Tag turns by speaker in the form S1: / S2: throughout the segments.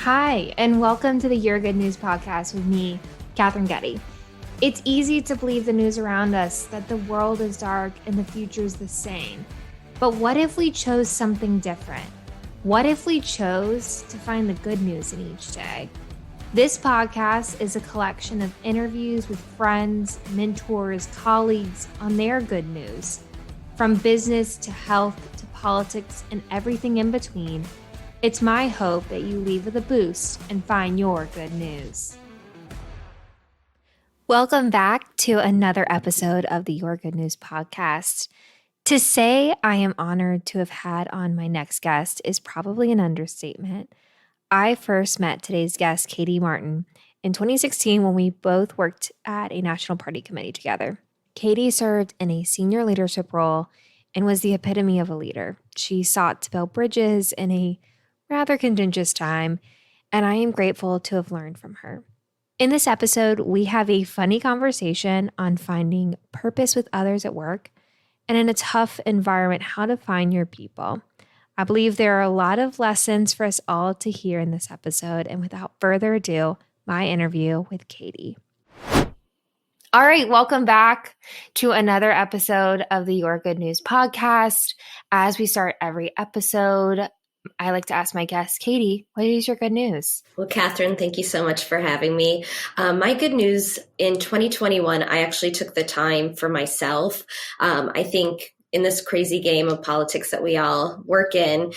S1: Hi, and welcome to the Your Good News podcast with me, Katherine Getty. It's easy to believe the news around us that the world is dark and the future is the same. But what if we chose something different? What if we chose to find the good news in each day? This podcast is a collection of interviews with friends, mentors, colleagues on their good news. From business to health to politics and everything in between, it's my hope that you leave with a boost and find your good news. Welcome back to another episode of the Your Good News podcast. To say I am honored to have had on my next guest is probably an understatement. I first met today's guest, Katie Martin, in 2016 when we both worked at a national party committee together. Katie served in a senior leadership role and was the epitome of a leader. She sought to build bridges in a rather contentious time, and I am grateful to have learned from her. In this episode, we have a funny conversation on finding purpose with others at work and in a tough environment, how to find your people. I believe there are a lot of lessons for us all to hear in this episode, and without further ado, my interview with Katie. All right, welcome back to another episode of the Your Good News podcast. As we start every episode, I like to ask my guest, Katie, what is your good news?
S2: Well, Katherine, thank you so much for having me. My good news in 2021, I actually took the time for myself. I think in this crazy game of politics that we all work in,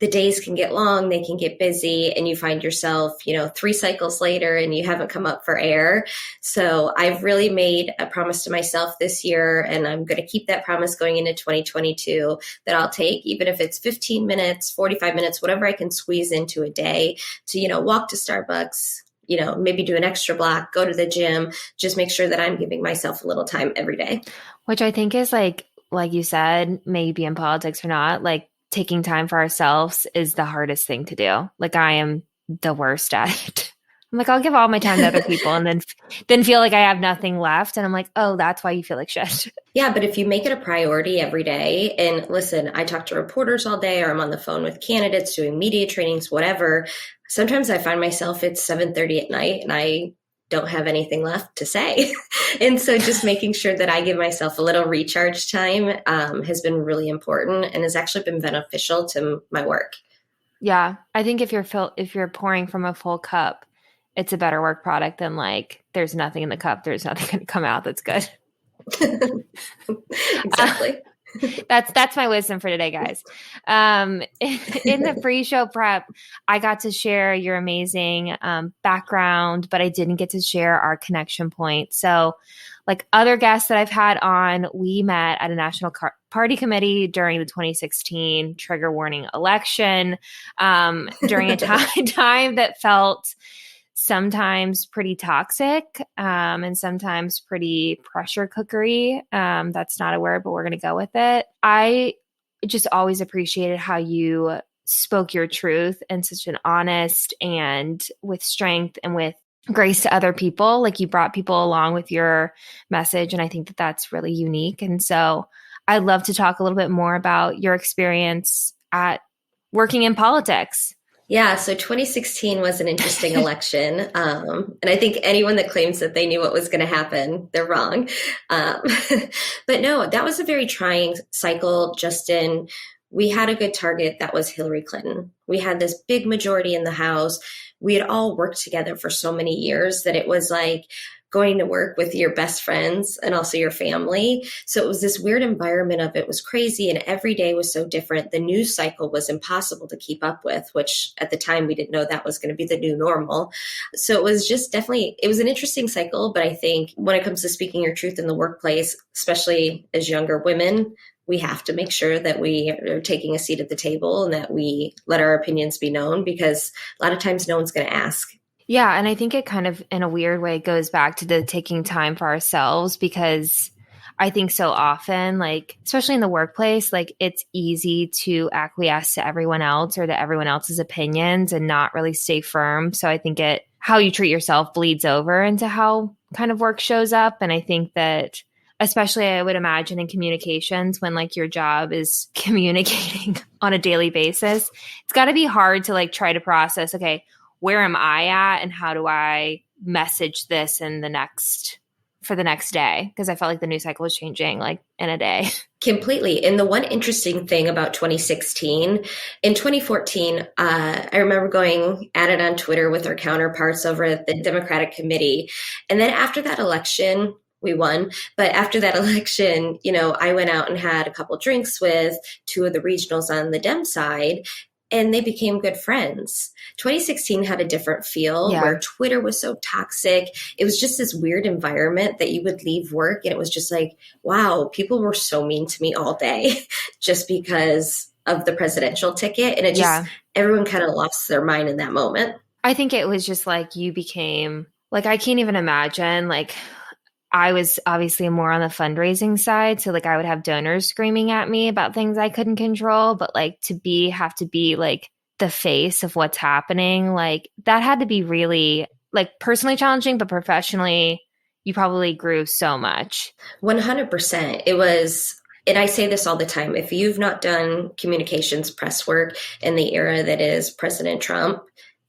S2: the days can get long, they can get busy, and you find yourself, 3 cycles later and you haven't come up for air. So I've really made a promise to myself this year, and I'm going to keep that promise going into 2022, that I'll take, even if it's 15 minutes, 45 minutes, whatever I can squeeze into a day to, walk to Starbucks, maybe do an extra block, go to the gym, just make sure that I'm giving myself a little time every day.
S1: Which I think is like you said, maybe in politics or not, taking time for ourselves is the hardest thing to do. I am the worst at it. I'm I'll give all my time to other people and then feel like I have nothing left. And I'm oh, that's why you feel like shit.
S2: Yeah, but if you make it a priority every day, and listen, I talk to reporters all day, or I'm on the phone with candidates doing media trainings, whatever. Sometimes I find myself it's 7:30 at night and I don't have anything left to say. And so just making sure that I give myself a little recharge time has been really important and has actually been beneficial to my work.
S1: Yeah. I think if you're pouring from a full cup, it's a better work product than there's nothing in the cup. There's nothing going to come out that's good.
S2: Exactly.
S1: That's my wisdom for today, guys. In the pre-show prep, I got to share your amazing background, but I didn't get to share our connection point. So other guests that I've had on, we met at a national party committee during the 2016 trigger warning election, during a time that felt sometimes pretty toxic, and sometimes pretty pressure cookery. That's not a word, but we're going to go with it. I just always appreciated how you spoke your truth in such an honest and with strength and with grace to other people. You brought people along with your message. And I think that that's really unique. And so I'd love to talk a little bit more about your experience at working in politics.
S2: Yeah, so 2016 was an interesting election. And I think anyone that claims that they knew what was going to happen, they're wrong. But no, that was a very trying cycle, Justin. We had a good target. That was Hillary Clinton. We had this big majority in the House. We had all worked together for so many years that it was like going to work with your best friends and also your family. So it was this weird environment of it was crazy, and every day was so different. The news cycle was impossible to keep up with, which at the time we didn't know that was going to be the new normal. So it was just it was an interesting cycle. But I think when it comes to speaking your truth in the workplace, especially as younger women, we have to make sure that we are taking a seat at the table and that we let our opinions be known, because a lot of times no one's going to ask.
S1: Yeah. And I think it kind of, in a weird way, goes back to the taking time for ourselves, because I think so often, especially in the workplace, it's easy to acquiesce to everyone else or to everyone else's opinions and not really stay firm. So I think how you treat yourself bleeds over into how kind of work shows up. And I think that especially I would imagine in communications, when your job is communicating on a daily basis, it's got to be hard to try to process, okay, where am I at and how do I message this in the next for the next day? Because I felt like the news cycle was changing like in a day.
S2: Completely. And the one interesting thing about 2016, in 2014, I remember going at it on Twitter with our counterparts over at the Democratic Committee. And then after that election, we won. But after that election, I went out and had a couple drinks with two of the regionals on the Dem side, and they became good friends. 2016 had a different feel where Twitter was so toxic. It was just this weird environment that you would leave work and it was just like, wow, people were so mean to me all day just because of the presidential ticket. And it just, everyone kind of lost their mind in that moment.
S1: I think it was just like you became like, I can't even imagine like, I was obviously more on the fundraising side. So like I would have donors screaming at me about things I couldn't control, but like have to be like the face of what's happening, like that had to be really like personally challenging, but professionally you probably grew so much.
S2: 100%. It was, and I say this all the time, if you've not done communications press work in the era that is President Trump,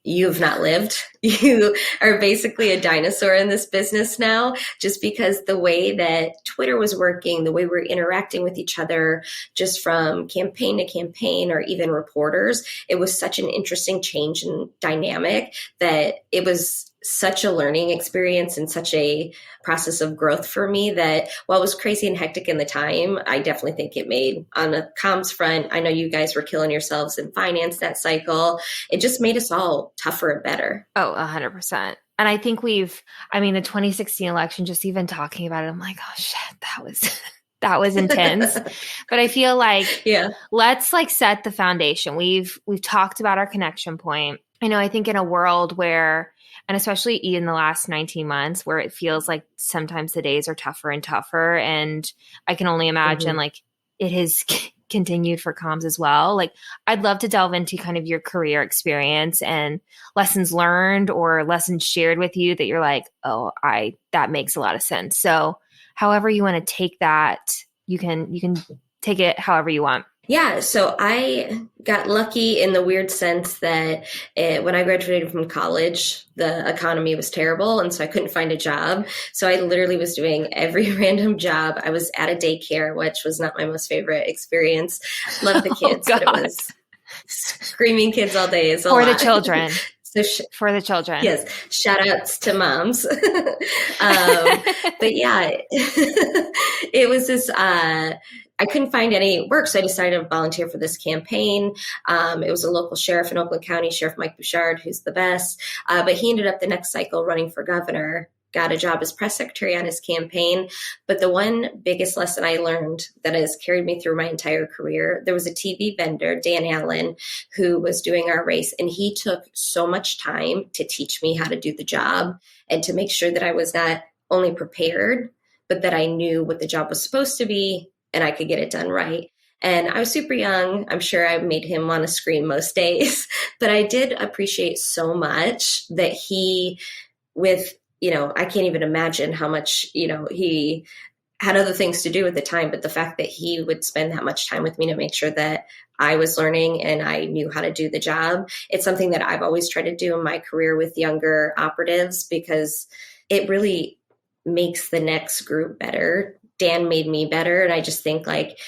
S2: you've not lived. You are basically a dinosaur in this business now, just because the way that Twitter was working, the way we're interacting with each other, just from campaign to campaign or even reporters, it was such an interesting change in dynamic that it was such a learning experience and such a process of growth for me that while it was crazy and hectic in the time, I definitely think it made on a comms front. I know you guys were killing yourselves in finance that cycle. It just made us all tougher and better.
S1: Oh, 100%. And I think the 2016 election, just even talking about it, I'm like, oh shit, that was intense. But I feel like, let's like set the foundation. We've talked about our connection point. I think in a world where, and especially in the last 19 months where it feels like sometimes the days are tougher and tougher. And I can only imagine like it has continued for comms as well. Like I'd love to delve into kind of your career experience and lessons learned or lessons shared with you that you're like, oh, that makes a lot of sense. So however you want to take that, you can take it however you want.
S2: Yeah, so I got lucky in the weird sense that when I graduated from college, the economy was terrible, and so I couldn't find a job. So I literally was doing every random job. I was at a daycare, which was not my most favorite experience. Loved the kids, but it was screaming kids all day. Is a
S1: for
S2: lot.
S1: The children.
S2: For the children. Yes. Shout outs to moms. But yeah, it was this, I couldn't find any work, so I decided to volunteer for this campaign. It was a local sheriff in Oakland County, Sheriff Mike Bouchard, who's the best. But he ended up the next cycle running for governor, got a job as press secretary on his campaign. But the one biggest lesson I learned that has carried me through my entire career, there was a TV vendor, Dan Allen, who was doing our race. And he took so much time to teach me how to do the job and to make sure that I was not only prepared, but that I knew what the job was supposed to be and I could get it done right. And I was super young. I'm sure I made him want to scream most days, but I did appreciate so much that he, I can't even imagine how much, he had other things to do at the time, but the fact that he would spend that much time with me to make sure that I was learning and I knew how to do the job. It's something that I've always tried to do in my career with younger operatives because it really makes the next group better. Dan made me better. And I just think like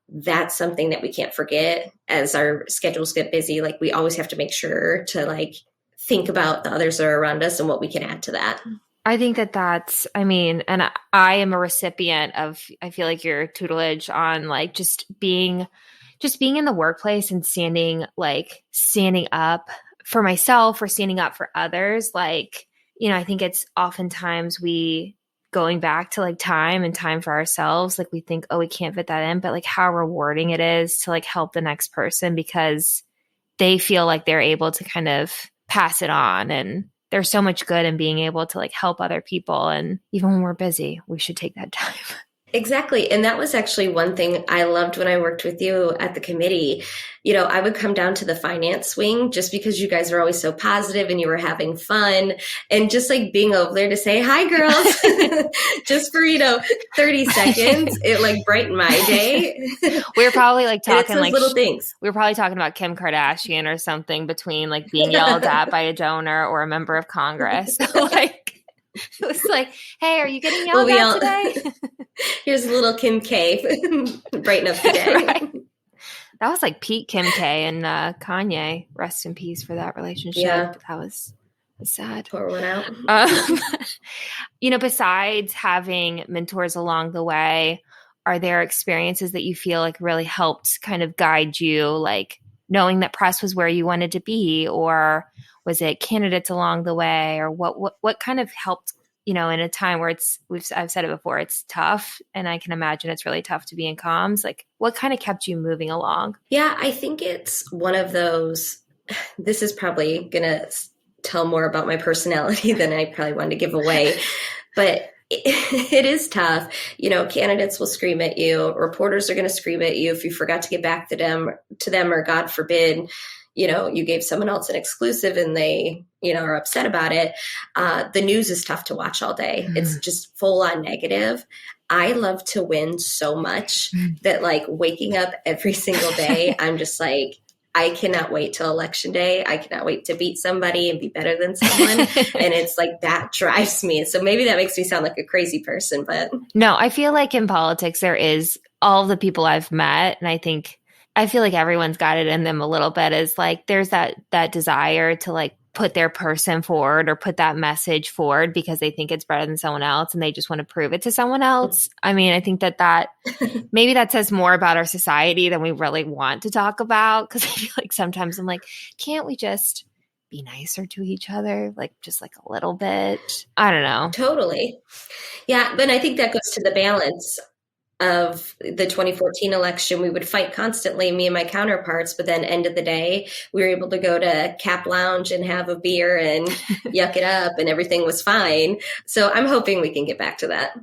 S2: that's something that we can't forget as our schedules get busy. Like we always have to make sure to like think about the others that are around us and what we can add to that.
S1: I think and I am a recipient of, I feel like your tutelage on like just being in the workplace and standing up for myself or standing up for others. Like, I think it's oftentimes going back to like time for ourselves. Like we think, oh, we can't fit that in, but like how rewarding it is to like help the next person because they feel like they're able to kind of pass it on. And there's so much good in being able to like help other people. And even when we're busy, we should take that time.
S2: Exactly. And that was actually one thing I loved when I worked with you at the committee. You know, I would come down to the finance wing just because you guys were always so positive and you were having fun and just like being over there to say, hi, girls, just for, 30 seconds. It like brightened my day.
S1: We were probably like
S2: And it's
S1: talking
S2: those
S1: like
S2: little things.
S1: we were probably talking about Kim Kardashian or something between like being yelled at by a donor or a member of Congress. Like it was like, hey, are you getting
S2: Well,
S1: yelled at today?
S2: here's a little Kim K, brighten up the day.
S1: Right. That was like Pete Kim K and Kanye. Rest in peace for that relationship.
S2: Yeah.
S1: That was sad.
S2: Pour one out.
S1: Besides having mentors along the way, are there experiences that you feel like really helped kind of guide you, like knowing that press was where you wanted to be, or was it candidates along the way, or what kind of helped, in a time where I've said it before, it's tough, and I can imagine it's really tough to be in comms. Like, what kind of kept you moving along?
S2: Yeah, I think it's one of those, this is probably going to tell more about my personality than I probably wanted to give away, but it is tough. Candidates will scream at you. Reporters are going to scream at you if you forgot to get back to them, or God forbid, you gave someone else an exclusive and they, are upset about it. The news is tough to watch all day. It's just full on negative. I love to win so much that like waking up every single day, I'm just like, I cannot wait till election day. I cannot wait to beat somebody and be better than someone. And it's like, that drives me. So maybe that makes me sound like a crazy person, but
S1: no, I feel like in politics, there is all the people I've met. And I feel like everyone's got it in them a little bit, is like, there's that desire to like put their person forward or put that message forward because they think it's better than someone else and they just want to prove it to someone else. I mean, I think that maybe that says more about our society than we really want to talk about, because I feel like sometimes I'm like, can't we just be nicer to each other? Like, just like a little bit. I don't know.
S2: Totally. Yeah. But I think that goes to the balance of the 2014 election. We would fight constantly, me and my counterparts, but then end of the day, we were able to go to Cap Lounge and have a beer and yuck it up and everything was fine. So I'm hoping we can get back to that.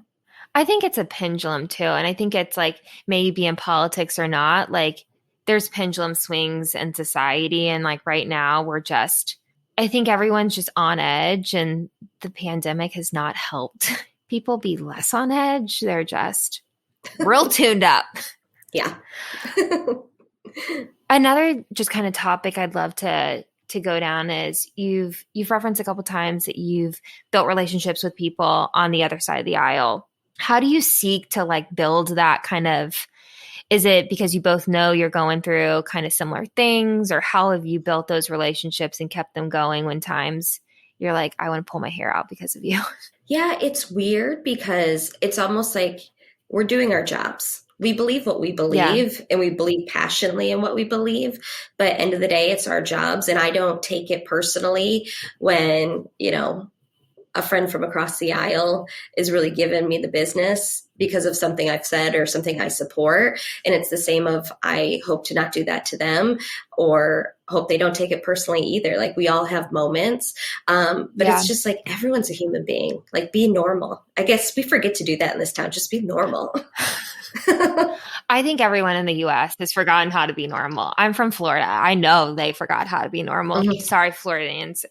S1: I think it's a pendulum too. And I think it's like, maybe in politics or not, like there's pendulum swings in society. And like right now I think everyone's just on edge, and the pandemic has not helped people be less on edge. They're just real tuned up.
S2: Yeah.
S1: Another just kind of topic I'd love to go down is you've referenced a couple times that you've built relationships with people on the other side of the aisle. How do you seek to like build that kind of, is it because you both know you're going through kind of similar things, or how have you built those relationships and kept them going when times you're like, I want to pull my hair out because of you?
S2: Yeah, it's weird because it's almost like we're doing our jobs. We believe what we believe, and we believe passionately in what we believe. But end of the day, it's our jobs. And I don't take it personally when, a friend from across the aisle is really giving me the business because of something I've said or something I support. And it's the same of, I hope to not do that to them, or hope they don't take it personally either. Like, we all have moments. But it's just like, everyone's a human being. Like, be normal. I guess we forget to do that in this town. Just be normal.
S1: I think everyone in the U.S. has forgotten how to be normal. I'm from Florida. I know they forgot how to be normal. Mm-hmm. Sorry, Floridians.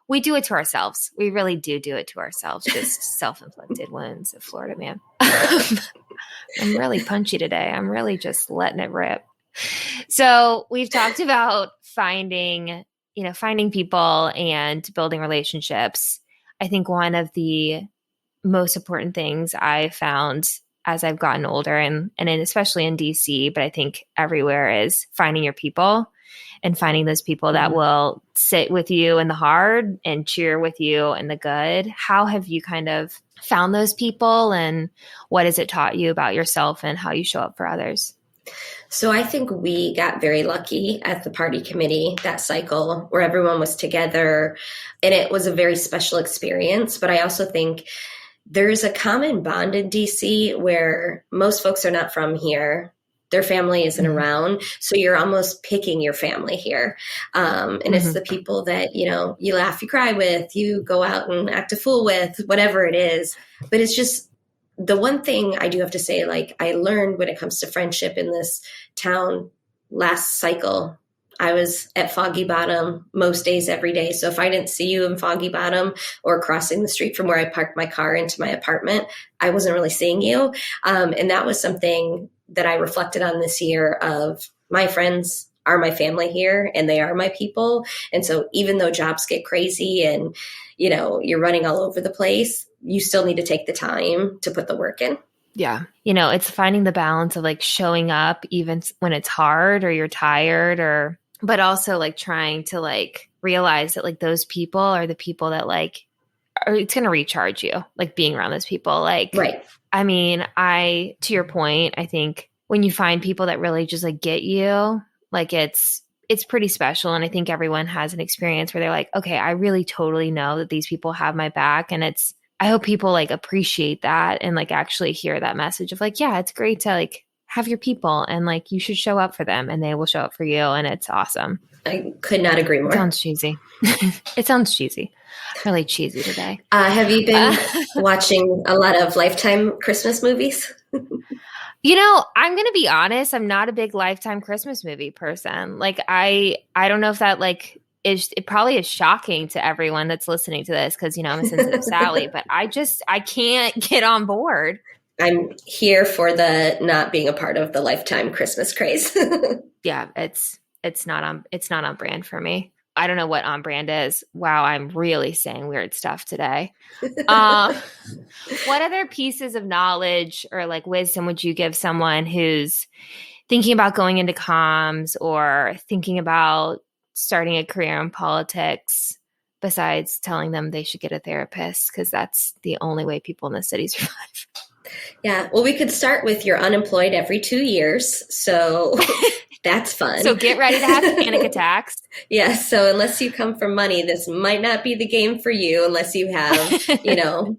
S1: We do it to ourselves. We really do it to ourselves. Just self-inflicted wounds of Florida, man. I'm really punchy today. I'm really just letting it rip. So we've talked about finding people and building relationships. I think one of the most important things I found as I've gotten older, and especially in DC, but I think everywhere, is finding your people. And finding those people that will sit with you in the hard and cheer with you in the good. How have you kind of found those people, and what has it taught you about yourself and how you show up for others?
S2: So I think we got very lucky at the party committee that cycle where everyone was together, and it was a very special experience. But I also think there's a common bond in DC where most folks are not from here. Their family isn't around. So you're almost picking your family here. And it's the people that, you laugh, you cry with, you go out and act a fool with, whatever it is. But it's just the one thing I do have to say, like I learned when it comes to friendship in this town last cycle, I was at Foggy Bottom most days every day. So if I didn't see you in Foggy Bottom or crossing the street from where I parked my car into my apartment, I wasn't really seeing you. And that was something that I reflected on this year of my friends are my family here and they are my people. And so even though jobs get crazy and, you know, you're running all over the place, you still need to take the time to put the work in.
S1: Yeah. You know, it's finding the balance of like showing up even when it's hard or you're tired or, but also like trying to like realize that like those people are the people that like, or it's going to recharge you, like being around those people. Like,
S2: Right.
S1: I mean, to your point, I think when you find people that really just like get you, like it's pretty special. And I think everyone has an experience where they're like, okay, I really totally know that these people have my back. And I hope people like appreciate that and like actually hear that message of like, yeah, it's great to like have your people and like you should show up for them and they will show up for you. And it's awesome.
S2: I could not agree more.
S1: It sounds cheesy. It sounds cheesy. Really cheesy today.
S2: Have you been watching a lot of Lifetime Christmas movies?
S1: You know, I'm going to be honest. I'm not a big Lifetime Christmas movie person. Like, I don't know if that like it probably is shocking to everyone that's listening to this because, you know, I'm a sensitive Sally, but I can't get on board.
S2: I'm here for the not being a part of the Lifetime Christmas craze.
S1: Yeah, it's not on brand for me. I don't know what on brand is. Wow, I'm really saying weird stuff today. What other pieces of knowledge or like wisdom would you give someone who's thinking about going into comms or thinking about starting a career in politics besides telling them they should get a therapist? Because that's the only way people in the city survive.
S2: Yeah, well, we could start with you're unemployed every 2 years. So that's fun.
S1: So get ready to have panic attacks.
S2: Yeah, so unless you come from money, this might not be the game for you unless you have, you know,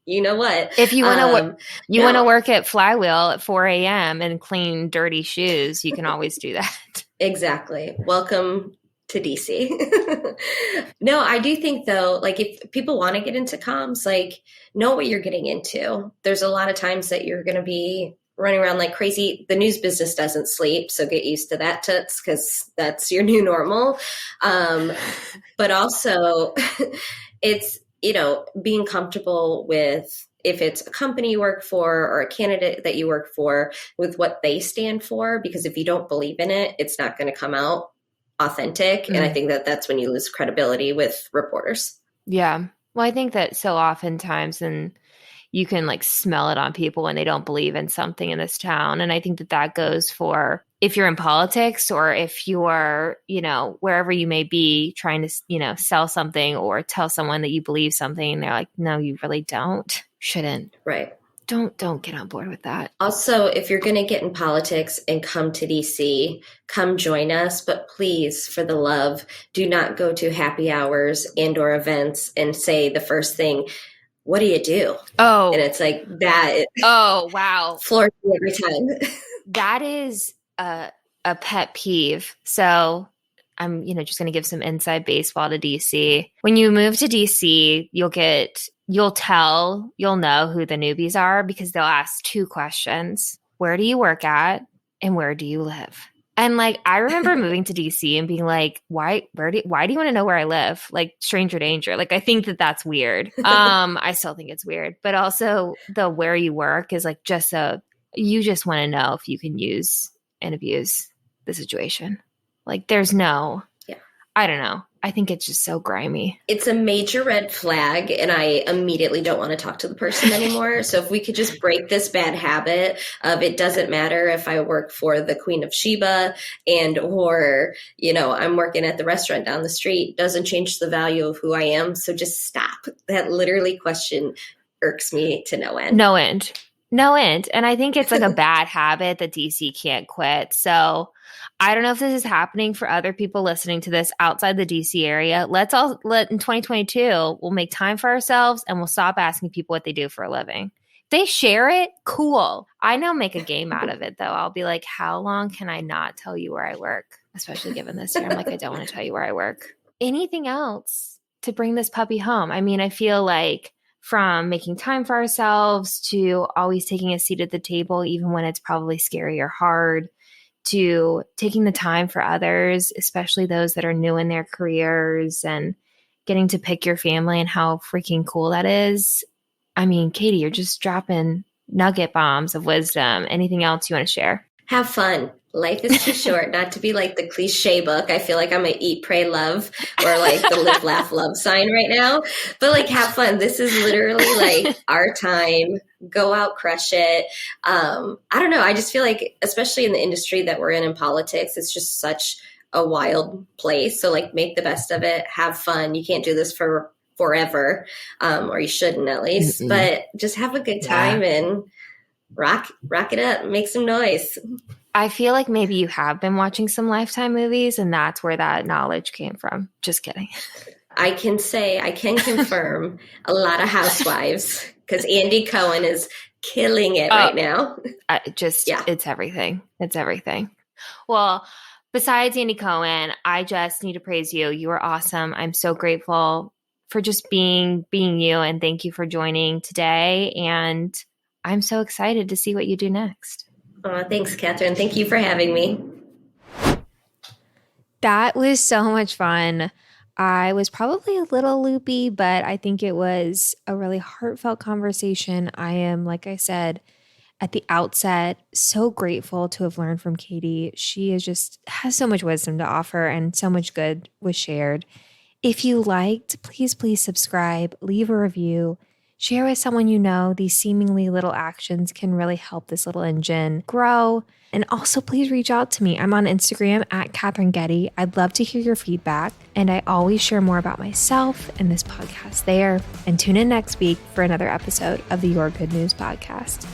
S2: you know what?
S1: If you want to want to work at Flywheel at 4 a.m. and clean dirty shoes, you can always do that.
S2: Exactly. Welcome to DC. No, I do think though, like if people want to get into comms, like know what you're getting into. There's a lot of times that you're going to be running around like crazy. The news business doesn't sleep, so get used to that, toots, because that's your new normal. But also, it's, you know, being comfortable with if it's a company you work for or a candidate that you work for with what they stand for, because if you don't believe in it, it's not going to come out authentic. Mm. And I think that that's when you lose credibility with reporters.
S1: Yeah. Well, I think that so oftentimes, and you can like smell it on people when they don't believe in something in this town. And I think that that goes for if you're in politics or if you're, you know, wherever you may be trying to, you know, sell something or tell someone that you believe something and they're like, no, you really don't. Shouldn't.
S2: Right.
S1: Don't get on board with that.
S2: Also, if you're going to get in politics and come to DC, come join us. But please, for the love, do not go to happy hours and or events and say the first thing, what do you do?
S1: Oh.
S2: And it's like that.
S1: Oh, wow.
S2: Floors me every time.
S1: That is a pet peeve. So I'm, you know, just going to give some inside baseball to DC. When you move to DC, you'll know who the newbies are because they'll ask 2 questions. Where do you work at? And where do you live? And like, I remember moving to DC and being like, why do you want to know where I live? Like stranger danger. Like, I think that that's weird. I still think it's weird, but also the where you work is like you just want to know if you can use and abuse the situation. Like there's no, I don't know. I think it's just so grimy.
S2: It's a major red flag, and I immediately don't want to talk to the person anymore. So if we could just break this bad habit of it doesn't matter if I work for the Queen of Sheba or, you know, I'm working at the restaurant down the street, doesn't change the value of who I am. So just stop. That literally question irks me to no end.
S1: No end. No end. And I think it's like a bad habit that DC can't quit. So I don't know if this is happening for other people listening to this outside the DC area. In 2022, we'll make time for ourselves and we'll stop asking people what they do for a living. If they share it, cool. I now make a game out of it though. I'll be like, how long can I not tell you where I work? Especially given this year. I'm like, I don't want to tell you where I work. Anything else to bring this puppy home? I mean, I feel like from making time for ourselves to always taking a seat at the table, even when it's probably scary or hard, to taking the time for others, especially those that are new in their careers, and getting to pick your family and how freaking cool that is. I mean, Katie, you're just dropping nugget bombs of wisdom. Anything else you want to share?
S2: Have fun. Life is too short not to be like the cliche book. I feel like I'm a eat, pray, love, or like the live, laugh, love sign right now. But like, have fun. This is literally like our time. Go out, crush it. I don't know. I just feel like, especially in the industry that we're in politics, it's just such a wild place. So like, make the best of it. Have fun. You can't do this for forever, or you shouldn't at least. But just have a good time and rock it up. Make some noise.
S1: I feel like maybe you have been watching some Lifetime movies and that's where that knowledge came from. Just kidding.
S2: I can confirm a lot of Housewives because Andy Cohen is killing it right now.
S1: It's everything. It's everything. Well, besides Andy Cohen, I just need to praise you. You are awesome. I'm so grateful for just being you, and thank you for joining today. And I'm so excited to see what you do next.
S2: Thanks, Katherine. Thank you for having me.
S1: That was so much fun. I was probably a little loopy, but I think it was a really heartfelt conversation. I am, like I said at the outset, so grateful to have learned from Katie. She has so much wisdom to offer, and so much good was shared. If you liked, please subscribe, leave a review. Share with someone you know. These seemingly little actions can really help this little engine grow. And also, please reach out to me. I'm on Instagram at Katherine Getty. I'd love to hear your feedback. And I always share more about myself and this podcast there. And tune in next week for another episode of the Your Good News podcast.